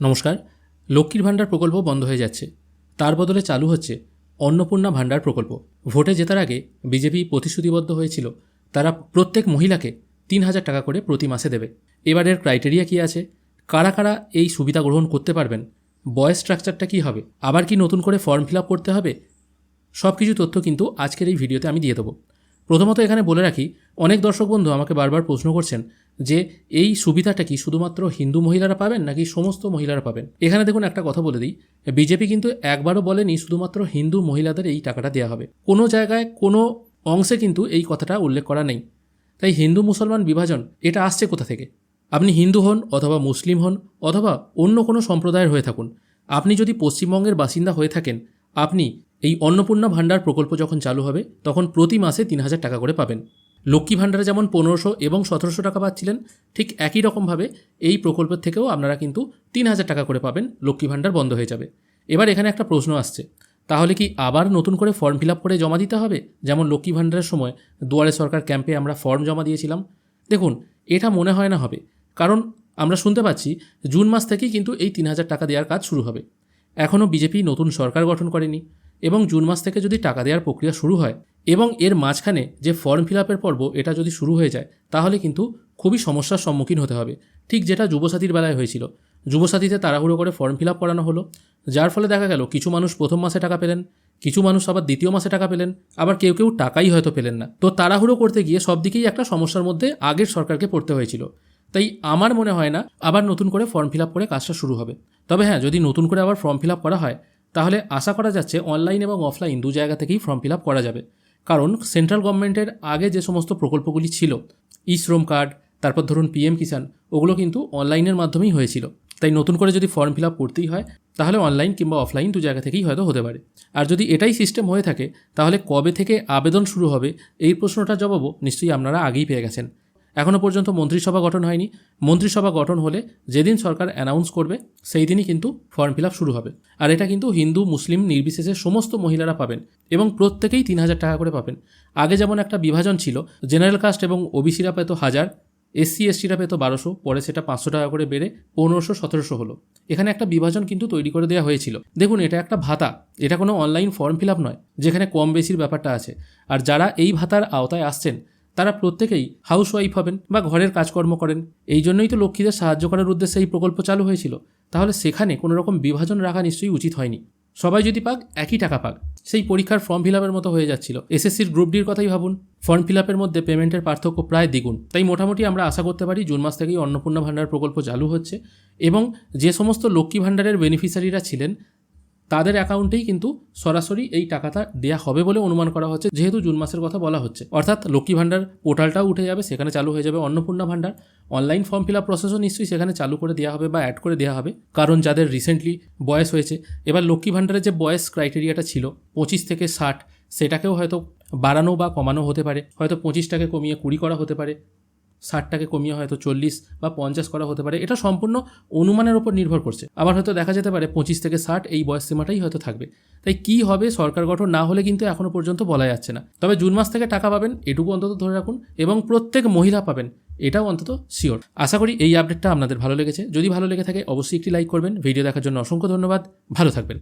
নমস্কার। লক্ষ্মীর ভাণ্ডার প্রকল্প বন্ধ হয়ে যাচ্ছে, তার বদলে চালু হচ্ছে অন্নপূর্ণা ভাণ্ডার প্রকল্প। ভোটে জেতার আগে বিজেপি প্রতিশ্রুতিবদ্ধ হয়েছিল তারা প্রত্যেক মহিলাকে ৩,০০০ টাকা করে প্রতি মাসে দেবে। এবারের ক্রাইটেরিয়া কী আছে, কারা কারা এই সুবিধা গ্রহণ করতে পারবেন, বয়স স্ট্রাকচারটা কী হবে, আবার কি নতুন করে ফর্ম ফিল আপ করতে হবে, সব কিছু তথ্য কিন্তু আজকের এই ভিডিওতে আমি দিয়ে দেবো। প্রথমত এখানে বলে রাখি, অনেক দর্শক বন্ধু আমাকে বারবার প্রশ্ন করছেন যে এই সুবিধাটা কি শুধুমাত্র হিন্দু মহিলারা পাবেন নাকি সমস্ত মহিলারা পাবেন। এখানে দেখুন একটা কথা বলে দিই, বিজেপি কিন্তু একবারও বলেনি শুধুমাত্র হিন্দু মহিলাদের এই টাকাটা দেওয়া হবে। কোনো জায়গায় কোনো অংশে কিন্তু এই কথাটা উল্লেখ করা নেই। তাই হিন্দু মুসলমান বিভাজন এটা আসছে কোথা থেকে? আপনি হিন্দু হন অথবা মুসলিম হন অথবা অন্য কোনো সম্প্রদায়ের হয়ে থাকুন, আপনি যদি পশ্চিমবঙ্গের বাসিন্দা হয়ে থাকেন, আপনি এই অন্নপূর্ণা ভাণ্ডার প্রকল্প যখন চালু হবে তখন প্রতি মাসে ৩,০০০ টাকা করে পাবেন। লক্ষ্মী ভাণ্ডারে যেমন ১৫০০ এবং ১৭০০ টাকা পাচ্ছিলেন, ঠিক একই রকমভাবে এই প্রকল্পের থেকেও আপনারা কিন্তু ৩,০০০ টাকা করে পাবেন। লক্ষ্মী ভাণ্ডার বন্ধ হয়ে যাবে। এবার এখানে একটা প্রশ্ন আসছে, তাহলে কি আবার নতুন করে ফর্ম ফিল আপ করে জমা দিতে হবে, যেমন লক্ষ্মী ভাণ্ডারের সময় দুয়ারে সরকার ক্যাম্পে আমরা ফর্ম জমা দিয়েছিলাম? দেখুন, এটা মনে হয় না হবে, কারণ আমরা শুনতে পাচ্ছি জুন মাস থেকেই কিন্তু এই ৩,০০০ টাকা দেওয়ার কাজ শুরু হবে। এখনও বিজেপি নতুন সরকার গঠন করেনি এবং জুন মাস থেকে যদি টাকা দেওয়ার প্রক্রিয়া শুরু হয় এবং এর মাঝখানে যে ফর্ম ফিল আপের পর্ব এটা যদি শুরু হয়ে যায়, তাহলে কিন্তু খুবই সমস্যার সম্মুখীন হতে হবে। ঠিক যেটা যুবসাথীর বেলায় হয়েছিল, যুবসাথীতে তাড়াহুড়ো করে ফর্ম ফিল আপ করানো হলো, যার ফলে দেখা গেল কিছু মানুষ প্রথম মাসে টাকা পেলেন, কিছু মানুষ আবার দ্বিতীয় মাসে টাকা পেলেন, আবার কেউ কেউ টাকাই হয়তো পেলেন না। তো তাড়াহুড়ো করতে গিয়ে সব দিকেই একটা সমস্যার মধ্যে আগের সরকারকে পড়তে হয়েছিল। তাই আমার মনে হয় না আবার নতুন করে ফর্ম ফিল আপ করে কাজটা শুরু হবে। তবে হ্যাঁ, যদি নতুন করে আবার ফর্ম ফিল আপ করা হয় তাহলে আশা করা যাচ্ছে অনলাইন এবং অফলাইন দু জায়গা থেকেই ফর্ম ফিল আপ করা যাবে। কারণ সেন্ট্রাল গভর্নমেন্টের আগে যে সমস্ত প্রকল্পগুলি ছিল, ই শ্রম কার্ড, তারপর ধরুন পিএম কিষাণ, ওগুলো কিন্তু অনলাইনের মাধ্যমেই হয়েছিল। তাই নতুন করে যদি ফর্ম ফিল আপ করতেই হয় তাহলে অনলাইন কিংবা অফলাইন দু জায়গা থেকেই হয়তো হতে পারে। আর যদি এটাই সিস্টেম হয়ে থাকে তাহলে কবে থেকে আবেদন শুরু হবে এই প্রশ্নটার জবাবও নিশ্চয়ই আপনারা আগেই পেয়ে গেছেন। এখনও পর্যন্ত মন্ত্রিসভা গঠন হয়নি। মন্ত্রিসভা গঠন হলে যেদিন সরকার অ্যানাউন্স করবে সেই দিনই কিন্তু ফর্ম ফিল আপ শুরু হবে। আর এটা কিন্তু হিন্দু মুসলিম নির্বিশেষে সমস্ত মহিলারা পাবেন এবং প্রত্যেকেই ৩,০০০ টাকা করে পাবেন। আগে যেমন একটা বিভাজন ছিল, জেনারেল কাস্ট এবং ওবিসিরা পেত ১,০০০, এসসি এসটিরা পেত ১,২০০, পরে সেটা ৫০০ টাকা করে বেড়ে ১৫০০ ১৭০০ হলো। এখানে একটা বিভাজন কিন্তু তৈরি করে দেওয়া হয়েছিল। দেখুন, এটা একটা ভাতা, এটা কোনো অনলাইন ফর্ম ফিল আপ নয় যেখানে কম বেশির ব্যাপারটা আছে। আর যারা এই ভাতার আওতায় আসছেন তারা প্রত্যেকেই হাউসওয়াইফ হবেন বা ঘরের কাজকর্ম করেন। এই জন্যই তো লক্ষ্মীদের সাহায্য করার উদ্দেশ্যে এই প্রকল্প চালু হয়েছিল। তাহলে সেখানে কোনো রকম বিভাজন রাখা নিশ্চয়ই উচিত হয়নি। সবাই যদি পাক, একই টাকা পাক। সেই পরীক্ষার ফর্ম ফিল আপের মতো হয়ে যাচ্ছিল। এসএসসির গ্রুপ ডির কথাই ভাবুন, ফর্ম ফিল আপের মধ্যে পেমেন্টের পার্থক্য প্রায় দ্বিগুণ। তাই মোটামুটি আমরা আশা করতে পারি জুন মাস থেকেই অন্নপূর্ণা ভাণ্ডার প্রকল্প চালু হচ্ছে এবং যে সমস্ত লক্ষ্মী ভাণ্ডারের বেনিফিশিয়ারিরা ছিলেন তাদের অ্যাকাউন্টেই কিন্তু সরাসরি এই টাকাটা দেওয়া হবে বলে অনুমান করা হচ্ছে, যেহেতু জুন মাসের কথা বলা হচ্ছে। অর্থাৎ লক্ষ্মী ভাণ্ডার পোর্টালটাও উঠে যাবে, সেখানে চালু হয়ে যাবে অন্নপূর্ণা ভাণ্ডার। অনলাইন ফর্ম ফিল আপ প্রসেসও নিশ্চয়ই সেখানে চালু করে দেওয়া হবে বা অ্যাড করে দেওয়া হবে, কারণ যাদের রিসেন্টলি বয়স হয়েছে। এবার লক্ষ্মী ভাণ্ডারের যে বয়স ক্রাইটেরিয়াটা ছিল ২৫ থেকে ৬০, সেটাকেও হয়তো বাড়ানো বা কমানো হতে পারে। হয়তো ২৫টাকে কমিয়ে ২০ করা হতে পারে, ৬০টাকে কমিয়ে হয়তো ৪০ বা ৫০ করা হতে পারে। এটা সম্পূর্ণ অনুমানের ওপর নির্ভর করছে। আবার হয়তো দেখা যেতে পারে ২৫ থেকে ৬০ এই বয়স সীমাটাই হয়তো থাকবে। তাই কী হবে সরকার গঠন না হলে কিন্তু এখনও পর্যন্ত বলা যাচ্ছে না। তবে জুন মাস থেকে টাকা পাবেন এটুকু অন্তত ধরে রাখুন, এবং প্রত্যেক মহিলা পাবেন এটাও অন্তত শিওর। আশা করি এই আপডেটটা আপনাদের ভালো লেগেছে। যদি ভালো লেগে থাকে অবশ্যই একটি লাইক করবেন। ভিডিও দেখার জন্য অসংখ্য ধন্যবাদ। ভালো থাকবেন।